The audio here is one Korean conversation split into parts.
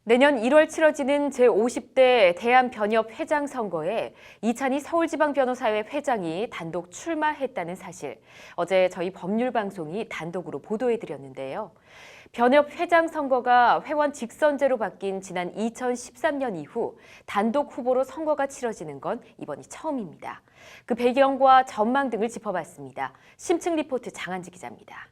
내년 1월 치러지는 제50대 대한변협회장 선거에 이찬희 서울지방변호사회 회장이 단독 출마했다는 사실, 어제 저희 법률방송이 단독으로 보도해드렸는데요. 변협 회장 선거가 회원 직선제로 바뀐 지난 2013년 이후 단독 후보로 선거가 치러지는 건 이번이 처음입니다. 그 배경과 전망 등을 짚어봤습니다. 심층 리포트 장한지 기자입니다.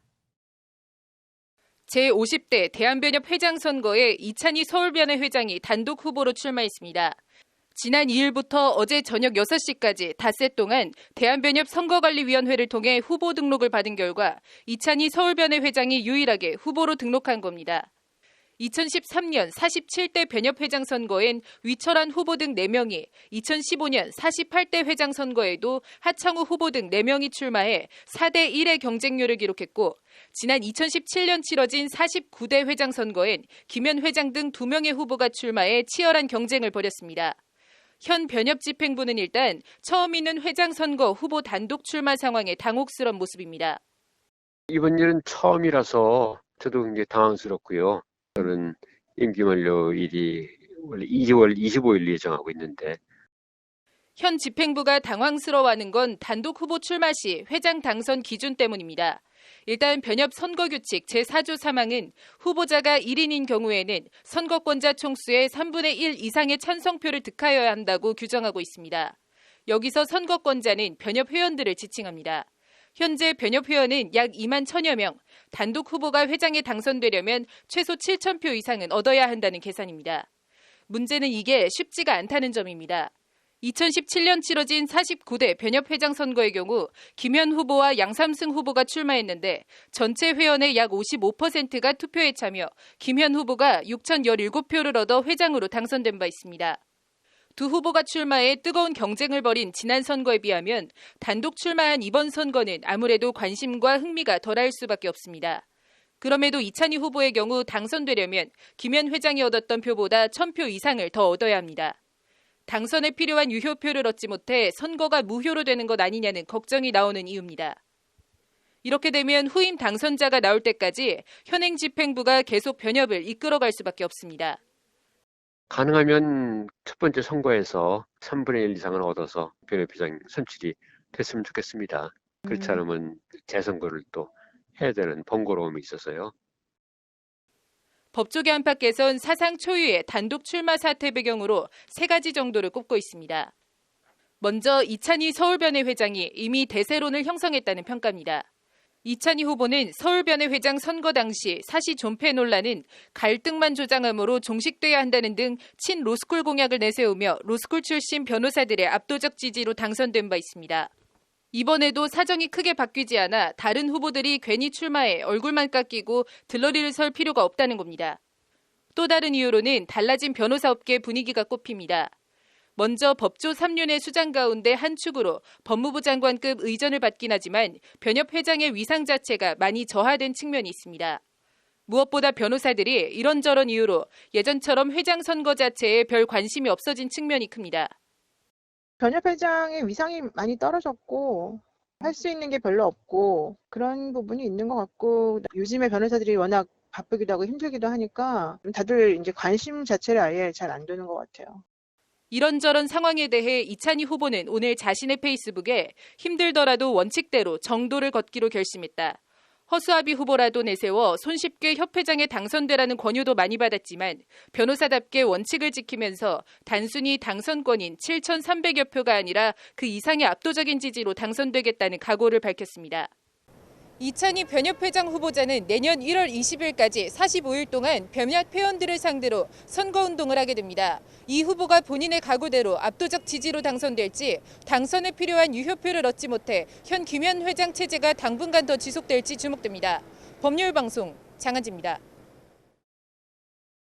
제50대 대한변협 회장 선거에 이찬희 서울변회 회장이 단독 후보로 출마했습니다. 지난 2일부터 어제 저녁 6시까지 닷새 동안 대한변협 선거관리위원회를 통해 후보 등록을 받은 결과 이찬희 서울변회 회장이 유일하게 후보로 등록한 겁니다. 2013년 47대 변협회장 선거엔 위철한 후보 등 4명이, 2015년 48대 회장 선거에도 하창우 후보 등 4명이 출마해 4대 1의 경쟁률을 기록했고, 지난 2017년 치러진 49대 회장 선거엔 김현 회장 등 2명의 후보가 출마해 치열한 경쟁을 벌였습니다. 현 변협 집행부는 일단 처음 있는 회장 선거 후보 단독 출마 상황에 당혹스러운 모습입니다. 이번 일은 처음이라서 저도 굉장히 당황스럽고요. 저는 임기 만료일이 원래 2월 25일 예정하고 있는데. 현 집행부가 당황스러워하는 건 단독 후보 출마 시 회장 당선 기준 때문입니다. 일단 변협 선거규칙 제4조 3항은 후보자가 1인인 경우에는 선거권자 총수의 3분의 1 이상의 찬성표를 득하여야 한다고 규정하고 있습니다. 여기서 선거권자는 변협 회원들을 지칭합니다. 현재 변협 회원은 약 2만 1천여 명, 단독 후보가 회장에 당선되려면 최소 7,000표 이상은 얻어야 한다는 계산입니다. 문제는 이게 쉽지가 않다는 점입니다. 2017년 치러진 49대 변협회장 선거의 경우 김현 후보와 양삼승 후보가 출마했는데 전체 회원의 약 55%가 투표에 참여, 김현 후보가 6,017표를 얻어 회장으로 당선된 바 있습니다. 두 후보가 출마해 뜨거운 경쟁을 벌인 지난 선거에 비하면 단독 출마한 이번 선거는 아무래도 관심과 흥미가 덜할 수밖에 없습니다. 그럼에도 이찬희 후보의 경우 당선되려면 김현 회장이 얻었던 표보다 1,000표 이상을 더 얻어야 합니다. 당선에 필요한 유효표를 얻지 못해 선거가 무효로 되는 것 아니냐는 걱정이 나오는 이유입니다. 이렇게 되면 후임 당선자가 나올 때까지 현행 집행부가 계속 변협을 이끌어갈 수밖에 없습니다. 가능하면 첫 번째 선거에서 3분의 1 이상을 얻어서 변협회장 선출이 됐으면 좋겠습니다. 그렇지 않으면 재선거를 또 해야 되는 번거로움이 있어서요. 법조계 안팎에선 사상 초유의 단독 출마 사태 배경으로 3가지 정도를 꼽고 있습니다. 먼저 이찬희 서울변회 회장이 이미 대세론을 형성했다는 평가입니다. 이찬희 후보는 서울변회 회장 선거 당시 사시 존폐 논란은 갈등만 조장함으로 종식돼야 한다는 등 친로스쿨 공약을 내세우며 로스쿨 출신 변호사들의 압도적 지지로 당선된 바 있습니다. 이번에도 사정이 크게 바뀌지 않아 다른 후보들이 괜히 출마해 얼굴만 깎이고 들러리를 설 필요가 없다는 겁니다. 또 다른 이유로는 달라진 변호사업계 분위기가 꼽힙니다. 먼저 법조 3륜의 수장 가운데 한 축으로 법무부 장관급 의전을 받긴 하지만 변협 회장의 위상 자체가 많이 저하된 측면이 있습니다. 무엇보다 변호사들이 이런저런 이유로 예전처럼 회장 선거 자체에 별 관심이 없어진 측면이 큽니다. 변협 회장의 위상이 많이 떨어졌고 할 수 있는 게 별로 없고 그런 부분이 있는 것 같고, 요즘에 변호사들이 워낙 바쁘기도 하고 힘들기도 하니까 다들 이제 관심 자체를 아예 잘 안 두는 것 같아요. 이런저런 상황에 대해 이찬희 후보는 오늘 자신의 페이스북에 힘들더라도 원칙대로 정도를 걷기로 결심했다. 허수아비 후보라도 내세워 손쉽게 협회장에 당선되라는 권유도 많이 받았지만 변호사답게 원칙을 지키면서 단순히 당선권인 7,300여 표가 아니라 그 이상의 압도적인 지지로 당선되겠다는 각오를 밝혔습니다. 이찬희 변협회장 후보자는 내년 1월 20일까지 45일 동안 변협 회원들을 상대로 선거운동을 하게 됩니다. 이 후보가 본인의 각오대로 압도적 지지로 당선될지, 당선에 필요한 유효표를 얻지 못해 현 김현 회장 체제가 당분간 더 지속될지 주목됩니다. 법률방송 장한지입니다.